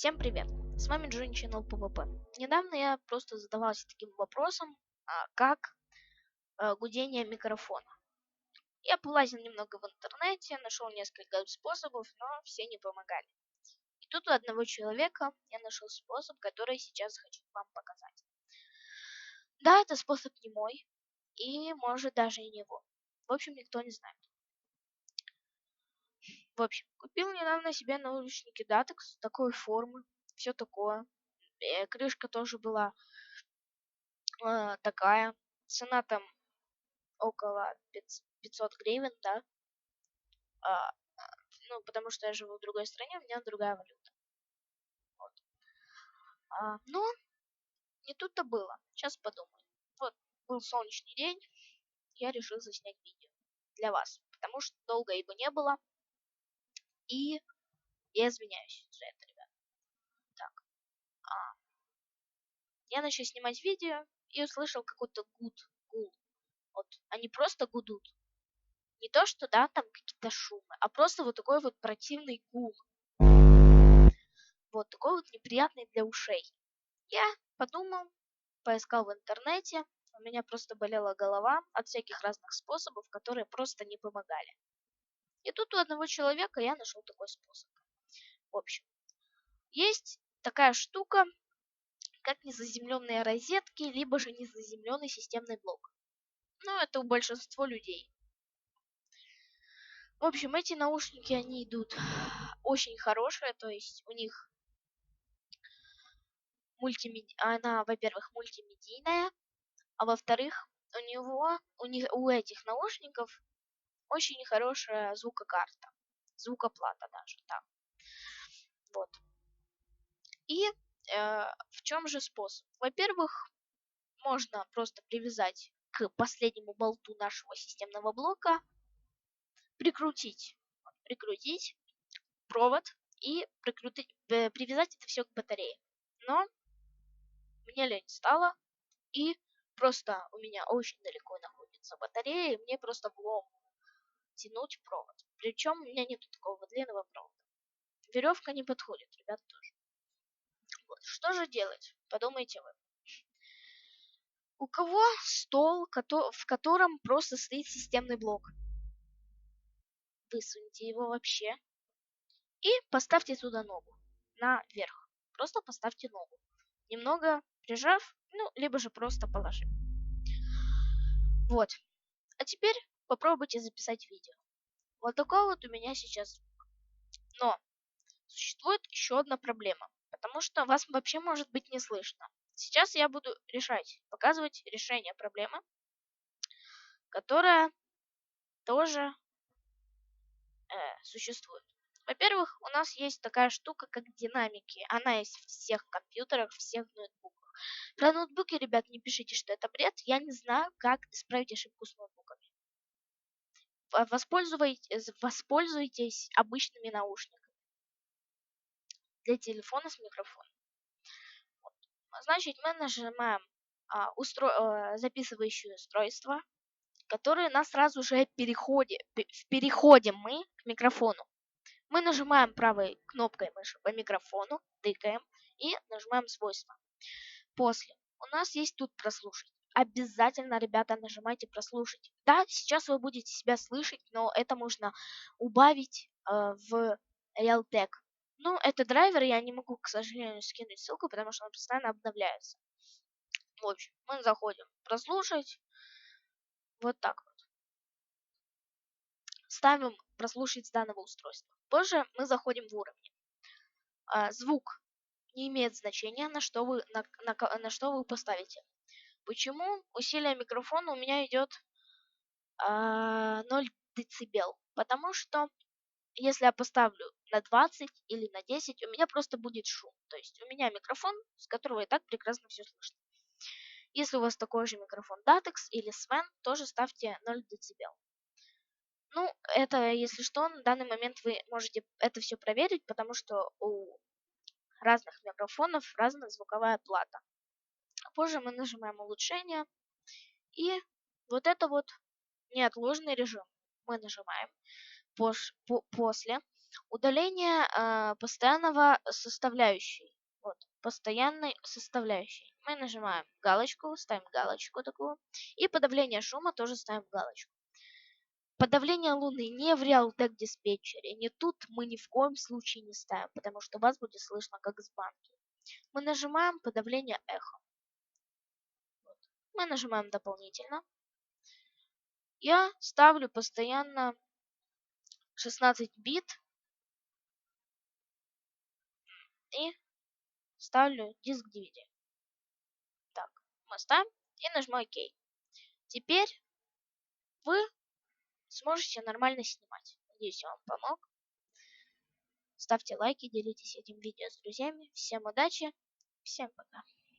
Всем привет! С вами Джонни Channel PvP. Недавно я просто задавался таким вопросом, как гудение микрофона. Я полазил немного в интернете, нашел несколько способов, но все не помогали. И тут у одного человека я нашел способ, который сейчас хочу вам показать. Да, это способ не мой, и может даже и не его. В общем, никто не знает. В общем, купил недавно себе наушники Datex такой формы, все такое. Крышка тоже была такая. Цена там около 500 гривен, да. А, ну, потому что я живу в другой стране, у меня другая валюта. Вот. Но не тут-то было. Сейчас подумаю. Вот, был солнечный день, я решил заснять видео для вас, потому что долго его не было. И я извиняюсь за это, ребят. Так. Я начал снимать видео и услышал какой-то гул. Вот, они просто гудут. Не то, что, да, там какие-то шумы, а просто вот такой вот противный гул. Вот такой вот неприятный для ушей. Я подумал, поискал в интернете, у меня просто болела голова от всяких разных способов, которые просто не помогали. И тут у одного человека я нашел такой способ. В общем, есть такая штука, как незаземленные розетки, либо же незаземленный системный блок. Ну, это у большинства людей. В общем, эти наушники, они идут очень хорошие, то есть у них она, во-первых, мультимедийная, а во-вторых, у этих наушников очень хорошая звукокарта, звукоплата даже, да. Вот. И в чем же способ? Во-первых, можно просто привязать к последнему болту нашего системного блока, прикрутить провод и привязать это все к батарее. Но мне лень стало, и просто у меня очень далеко находится батарея, и мне просто влом тянуть провод. Причем у меня нет такого длинного провода. Веревка не подходит, ребят, тоже. Вот. Что же делать? Подумайте вы. У кого стол, в котором просто стоит системный блок? Высуньте его вообще и поставьте туда ногу наверх. Просто поставьте ногу. Немного прижав, ну, либо же просто положив. Вот. А теперь попробуйте записать видео. Вот такой вот у меня сейчас звук. Но существует еще одна проблема, потому что вас вообще может быть не слышно. Сейчас я буду показывать решение проблемы, которая тоже существует. Во-первых, у нас есть такая штука, как динамики. Она есть в всех компьютерах, всех ноутбуках. Про ноутбуки, ребят, не пишите, что это бред. Я не знаю, как исправить ошибку с ноутбуками. Воспользуйтесь обычными наушниками для телефона с микрофоном. Вот. Значит, мы нажимаем записывающее устройство, которое нас сразу же переходим мы к микрофону. Мы нажимаем правой кнопкой мыши по микрофону, тыкаем и нажимаем свойства. После у нас есть тут прослушать. Обязательно, ребята, нажимайте прослушать. Да, сейчас вы будете себя слышать, но это можно убавить в Realtek. Ну, это драйвер, я не могу, к сожалению, скинуть ссылку, потому что он постоянно обновляется. В общем, мы заходим прослушать. Вот так вот. Ставим прослушать с данного устройства. Позже мы заходим в уровни. Звук не имеет значения, на что вы поставите. Почему усилие микрофона у меня идет 0 дБ? Потому что если я поставлю на 20 или на 10, у меня просто будет шум. То есть у меня микрофон, с которого и так прекрасно все слышно. Если у вас такой же микрофон Datex или Sven, тоже ставьте 0 дБ. Ну, это, если что, на данный момент вы можете это все проверить, потому что у разных микрофонов разная звуковая плата. Позже мы нажимаем улучшение. И вот это вот неотложный режим мы нажимаем после. Удаление постоянного составляющей. Вот, постоянной составляющей. Мы нажимаем галочку, ставим галочку такую. И подавление шума тоже ставим галочку. Подавление Луны не в Realtek диспетчере. Не тут мы ни в коем случае не ставим, потому что вас будет слышно как с банки. Мы нажимаем подавление эхо. Вот. Мы нажимаем дополнительно. Я ставлю постоянно 16 бит и ставлю диск DVD. Так, мы ставим и нажимаю ОК. Теперь вы сможете нормально снимать. Надеюсь, я вам помог. Ставьте лайки, делитесь этим видео с друзьями. Всем удачи, всем пока.